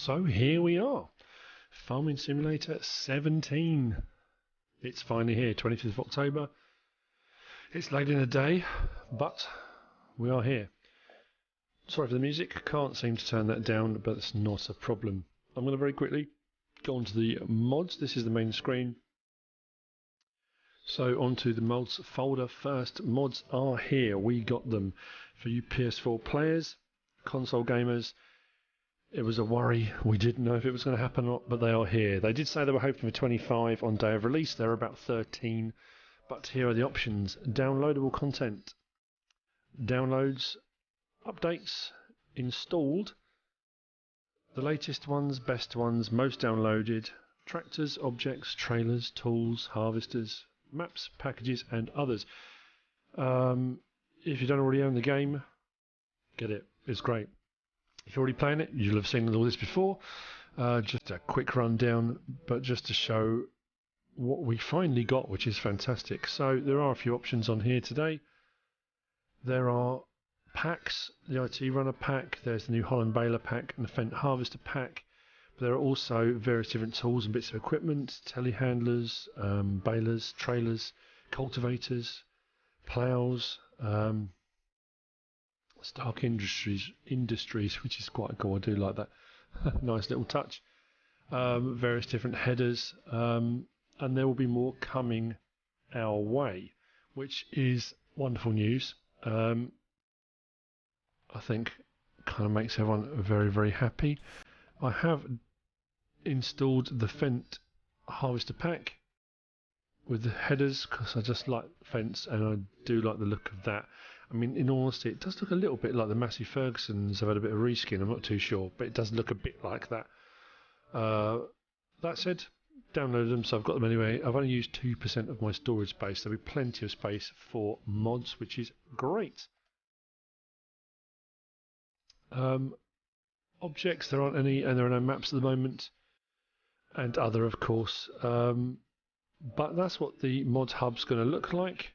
So here we are, Farming Simulator 17. It's finally here, 25th of October. It's late in the day, but we are here. Sorry for the music, can't seem to turn that down, but it's not a problem. I'm going to very quickly go onto the mods. This is the main screen. So onto the mods folder first. Mods are here, we got them. For you PS4 players, console gamers, it was a worry. We didn't know if it was going to happen or not, but they are here. They did say they were hoping for 25 on day of release. They're about 13. But here are the options. Downloadable content. Downloads, updates, installed. The latest ones, best ones, most downloaded. Tractors, objects, trailers, tools, harvesters, maps, packages, and others. If you don't already own the game, get it. It's great. If you're already playing it, you'll have seen all this before. Just a quick rundown, but just to show what we finally got, which is fantastic. So there are a few options on here today. There are packs, the IT Runner pack, there's the New Holland Baler pack and the Fendt Harvester pack. But there are also various different tools and bits of equipment, telehandlers, balers, trailers, cultivators, ploughs, Stark Industries, which is quite cool. I do like that. Nice little touch. Various different headers, and there will be more coming our way, which is wonderful news. I think kind of makes everyone very, very happy. I have installed the Fendt Harvester pack with the headers because I just like Fendts and I do like the look of that. I mean, in all honesty, it does look a little bit like the Massey Fergusons have had a bit of reskin. I'm not too sure, but it does look a bit like that. That said, downloaded them, so I've got them anyway. I've only used 2% of my storage space. There'll be plenty of space for mods, which is great. Objects, there aren't any, and there are no maps at the moment. And other, of course. But that's what the mod hub's going to look like.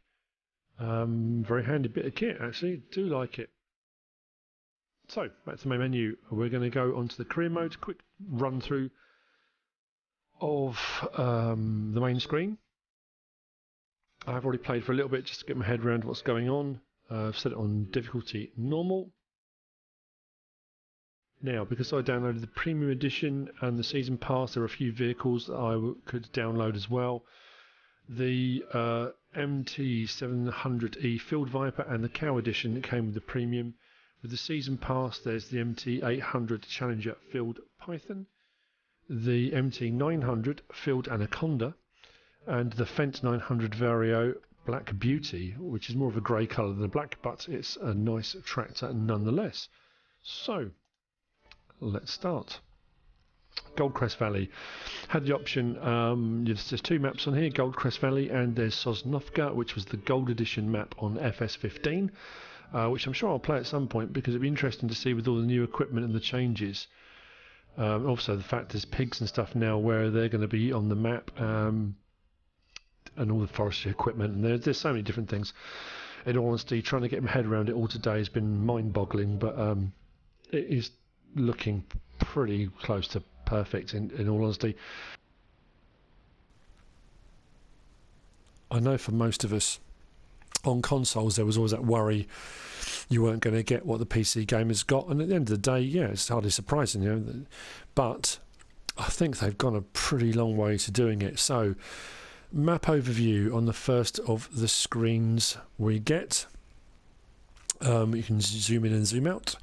Very handy bit of kit, actually. Do like it. So, back to the main menu. We're going to go onto the career mode. Quick run through of the main screen. I've already played for a little bit just to get my head around what's going on. I've set it on difficulty normal. Now, because I downloaded the premium edition and the season pass, there are a few vehicles that I could download as well. The MT700E Field Viper and the Cow edition that came with the premium. With the season pass, there's the MT800 Challenger Field Python, the MT900 Field Anaconda, and the Fendt 900 Vario Black Beauty, which is more of a grey colour than a black, but it's a nice tractor nonetheless. So, let's start. Goldcrest Valley had the option. There's two maps on here, Goldcrest Valley and there's Sosnovka, which was the gold edition map on FS15, which I'm sure I'll play at some point because it'd be interesting to see with all the new equipment and the changes. Also the fact there's pigs and stuff now where they're going to be on the map, and all the forestry equipment, and there's so many different things. In all honesty, trying to get my head around it all today has been mind-boggling, but it is looking pretty close to perfect in all honesty. I know for most of us on consoles there was always that worry you weren't going to get what the PC gamers got, and at the end of the day, yeah, it's hardly surprising, you know, but I think they've gone a pretty long way to doing it. So map overview on the first of the screens we get. You can zoom in and zoom out.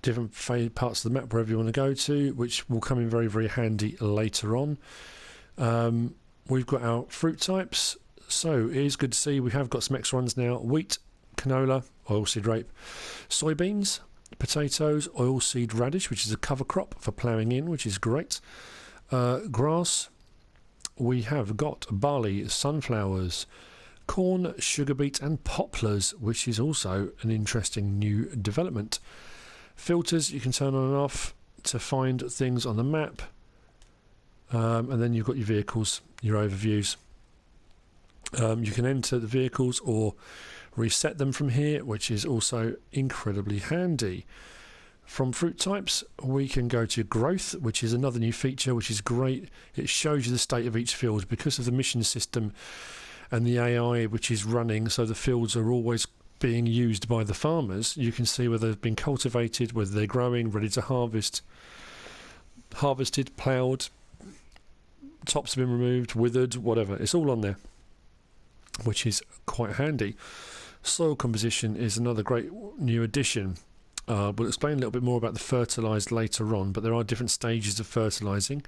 Different parts of the map wherever you want to go to, which will come in very, very handy later on. We've got our fruit types, so it is good to see we have got some extra ones now. Wheat, canola, oilseed rape, soybeans, potatoes, oilseed radish, which is a cover crop for ploughing in, which is great. Grass, we have got barley, sunflowers, corn, sugar beet and poplars, which is also an interesting new development. Filters you can turn on and off to find things on the map, and then you've got your vehicles, your overviews. You can enter the vehicles or reset them from here, which is also incredibly handy. From fruit types, we can go to growth, which is another new feature, which is great. It shows you the state of each field because of the mission system and the AI which is running, so the fields are always being used by the farmers. You can see whether they've been cultivated, whether they're growing, ready to harvest, harvested, ploughed, tops have been removed, withered, whatever. It's all on there, which is quite handy. Soil composition is another great new addition. We'll explain a little bit more about the fertilised later on, but there are different stages of fertilising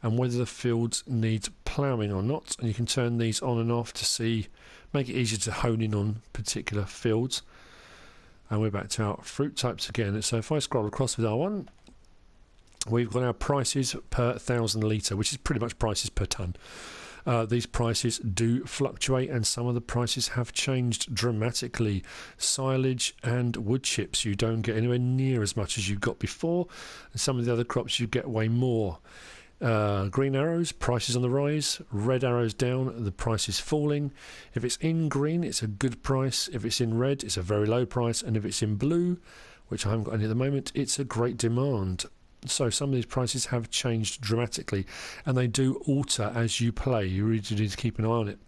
and whether the fields need ploughing or not, and you can turn these on and off to make it easier to hone in on particular fields. And we're back to our fruit types again. So if I scroll across with R1, we've got our prices per 1,000 litre, which is pretty much prices per tonne. These prices do fluctuate, and some of the prices have changed dramatically. Silage and wood chips, you don't get anywhere near as much as you got before, and some of the other crops you get way more. Green arrows, prices on the rise. Red arrows down, the price is falling. If it's in green, it's a good price. If it's in red, it's a very low price. And if it's in blue, which I haven't got any at the moment, it's a great demand. So some of these prices have changed dramatically, and they do alter as you play. You really do need to keep an eye on it.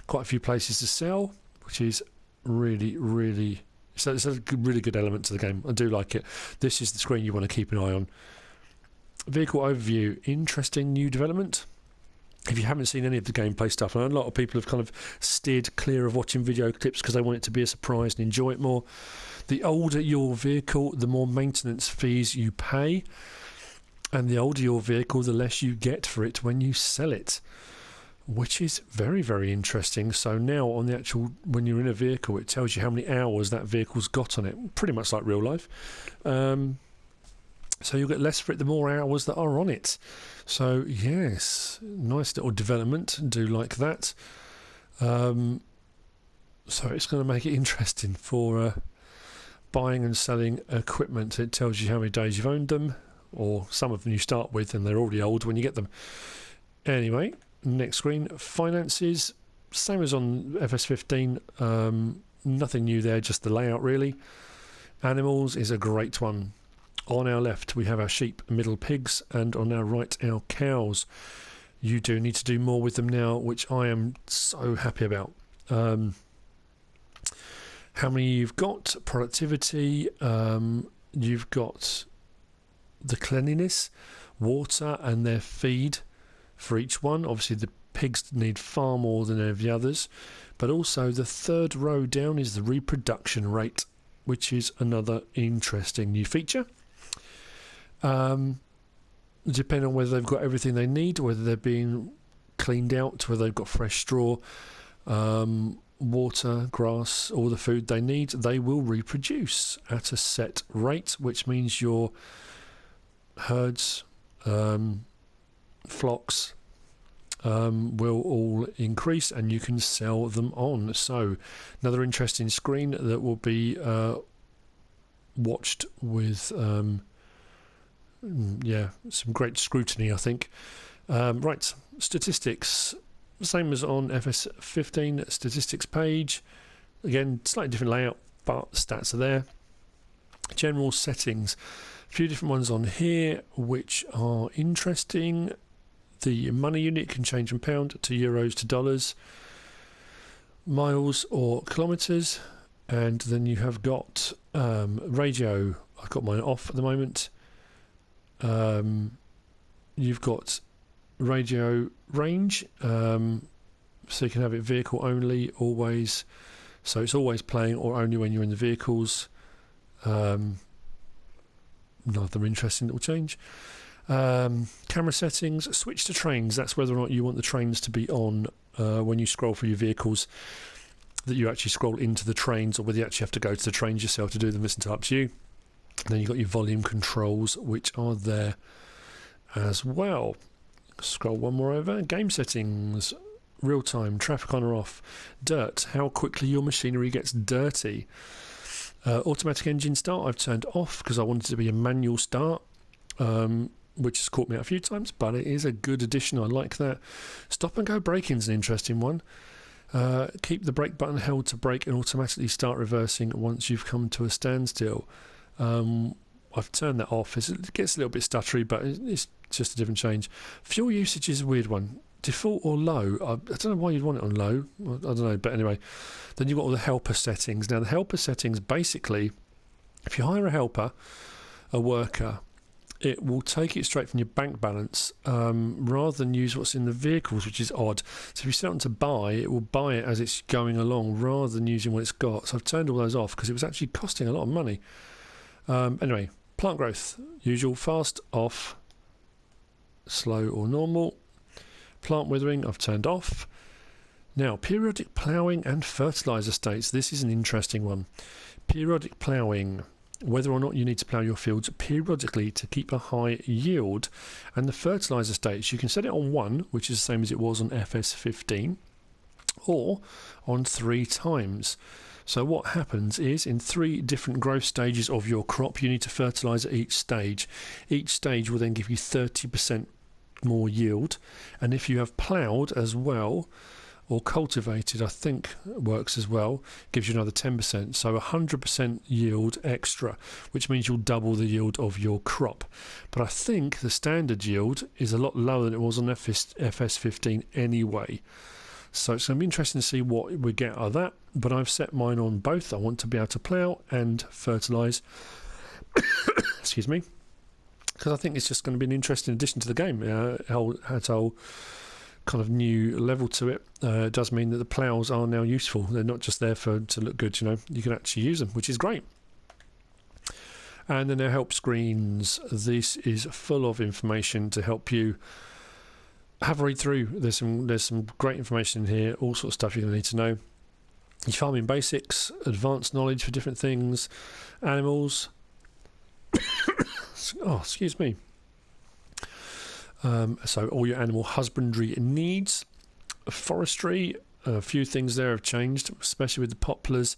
Quite a few places to sell, which is really, really... So it's a really good element to the game. I do like it. This is the screen you want to keep an eye on. Vehicle overview, interesting new development. If you haven't seen any of the gameplay stuff, and a lot of people have kind of steered clear of watching video clips because they want it to be a surprise and enjoy it more. The older your vehicle, the more maintenance fees you pay, and the older your vehicle, the less you get for it when you sell it, which is very, very interesting. So now on the actual, when you're in a vehicle, it tells you how many hours that vehicle's got on it, pretty much like real life. So you'll get less for it the more hours that are on it. So yes, nice little development. Do like that. So it's going to make it interesting for buying and selling equipment. It tells you how many days you've owned them, or some of them you start with and they're already old when you get them. Anyway, next screen, finances. Same as on FS15. Nothing new there, just the layout really. Animals is a great one. On our left we have our sheep, middle pigs, and on our right our cows. You do need to do more with them now, which I am so happy about. How many you've got, productivity, you've got the cleanliness, water and their feed for each one. Obviously the pigs need far more than any of the others, but also the third row down is the reproduction rate, which is another interesting new feature. Depending on whether they've got everything they need, whether they're being cleaned out, whether they've got fresh straw, water, grass, all the food they need, they will reproduce at a set rate, which means your herds, flocks will all increase and you can sell them on. So another interesting screen that will be watched with some great scrutiny, I think. Right, statistics, same as on FS15, statistics page. Again, slightly different layout, but stats are there. General settings, a few different ones on here which are interesting. The money unit can change from pound to euros to dollars, miles or kilometres, and then you have got radio. I've got mine off at the moment. You've got radio range, so you can have it vehicle only, always, so it's always playing or only when you're in the vehicles. Another interesting little change. Camera settings, switch to trains. That's whether or not you want the trains to be on when you scroll through your vehicles, that you actually scroll into the trains, or whether you actually have to go to the trains yourself to do them. It's up to you. Then you've got your volume controls, which are there as well. Scroll one more over. Game settings, real time, traffic on or off, dirt, how quickly your machinery gets dirty. Automatic engine start I've turned off because I wanted it to be a manual start, which has caught me out a few times, but it is a good addition. I like that. Stop and go braking is an interesting one. Keep the brake button held to brake and automatically start reversing once you've come to a standstill. I I've turned that off. It gets a little bit stuttery, but it's just a different change. Fuel usage is a weird one. Default or low? I don't know why you'd want it on low. I don't know, but anyway. Then you've got all the helper settings. Now, the helper settings, basically, if you hire a helper, a worker, it will take it straight from your bank balance rather than use what's in the vehicles, which is odd. So if you set on to buy, it will buy it as it's going along rather than using what it's got. So I've turned all those off because it was actually costing a lot of money. Anyway, plant growth, usual, fast, off, slow or normal. Plant withering, I've turned off. Now, periodic ploughing and fertiliser states. This is an interesting one. Periodic ploughing, whether or not you need to plough your fields periodically to keep a high yield. And the fertiliser states, you can set it on 1, which is the same as it was on FS15, or on 3 times. So what happens is, in 3 different growth stages of your crop, you need to fertilise at each stage. Each stage will then give you 30% more yield, and if you have ploughed as well or cultivated, I think works as well, gives you another 10%, so 100% yield extra, which means you'll double the yield of your crop. But I think the standard yield is a lot lower than it was on FS15 anyway, so it's going to be interesting to see what we get out of that. But I've set mine on both. I want to be able to plough and fertilise excuse me, because I think it's just going to be an interesting addition to the game. It has a whole kind of new level to it. It does mean that the ploughs are now useful. They're not just there to look good, you know. You can actually use them, which is great. And then our help screens. This is full of information to help you have a read through. There's some great information in here, all sorts of stuff you're going to need to know. Your farming basics, advanced knowledge for different things, animals. Oh, excuse me. So all your animal husbandry needs, forestry, a few things there have changed, especially with the poplars,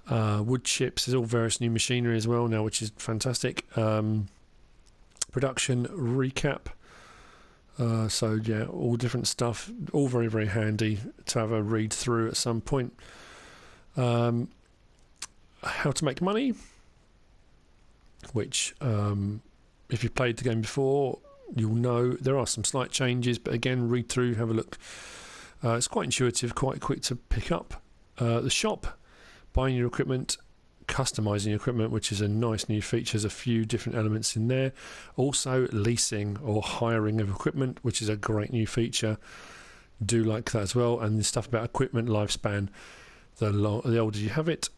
wood chips. There's all various new machinery as well now, which is fantastic. Production recap. So yeah, all different stuff, all very, very handy to have a read through at some point. How to make money, which if you've played the game before, you'll know there are some slight changes, but again, read through, have a look. It's quite intuitive, quite quick to pick up. The shop, buying your equipment, customizing your equipment, which is a nice new feature. There's a few different elements in there. Also, leasing or hiring of equipment, which is a great new feature. Do like that as well. And the stuff about equipment lifespan, the older you have it,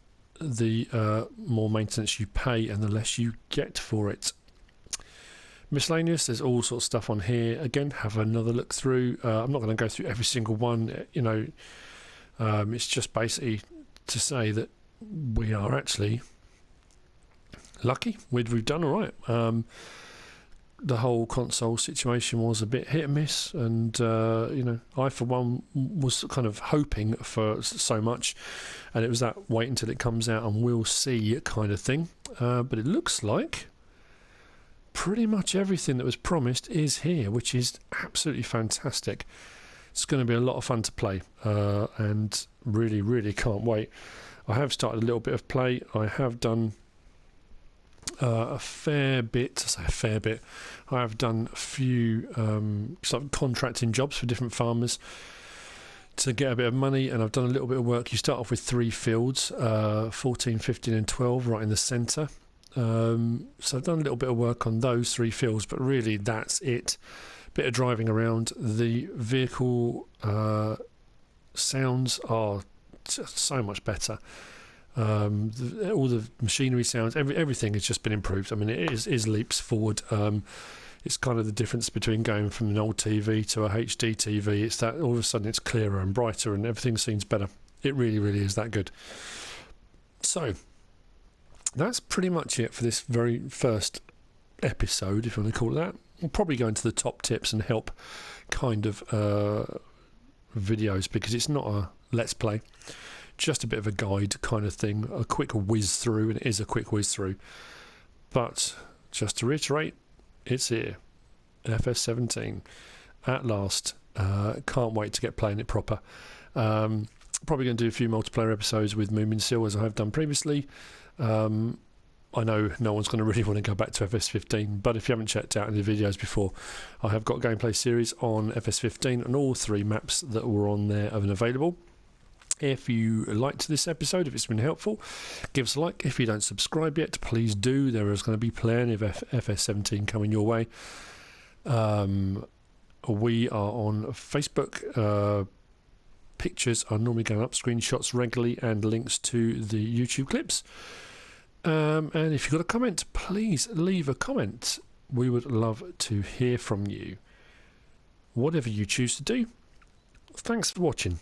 the more maintenance you pay and the less you get for it. Miscellaneous, there's all sorts of stuff on here. Again, have another look through. I'm not going to go through every single one. You know, it's just basically to say that we are actually lucky. We've done all right. The whole console situation was a bit hit and miss, and you know, I for one was kind of hoping for so much, and it was that wait until it comes out and we'll see kind of thing. But it looks like pretty much everything that was promised is here, which is absolutely fantastic. It's going to be a lot of fun to play, and really, really can't wait. I have started a little bit of play. I have done a fair bit. I say a fair bit. I have done a few sort of contracting jobs for different farmers to get a bit of money, and I've done a little bit of work. You start off with 3 fields, 14, 15 and 12 right in the centre. So I've done a little bit of work on those 3 fields, but really that's it. Bit of driving around. The vehicle sounds are just so much better. All the machinery sounds, everything has just been improved. I mean, it is leaps forward. It's kind of the difference between going from an old TV to a HD TV. It's that all of a sudden it's clearer and brighter and everything seems better. It really, really is that good. So that's pretty much it for this very first episode, if you want to call it that. We'll probably go into the top tips and help kind of videos, because it's not a let's play, just a bit of a guide kind of thing, a quick whiz through, and it is a quick whiz through. But just to reiterate, it's here, FS17 at last. Can't wait to get playing it proper. Probably going to do a few multiplayer episodes with Moomin Seal, as I have done previously. I know no one's going to really want to go back to FS15, but if you haven't checked out any videos before, I have got a gameplay series on FS15 and all 3 maps that were on there are available. If you liked this episode, if it's been helpful, give us a like. If you don't subscribe yet, please do. There is going to be plenty of FS17 coming your way. We are on Facebook. Pictures are normally going up, screenshots regularly, and links to the YouTube clips. And if you've got a comment, please leave a comment. We would love to hear from you. Whatever you choose to do, thanks for watching.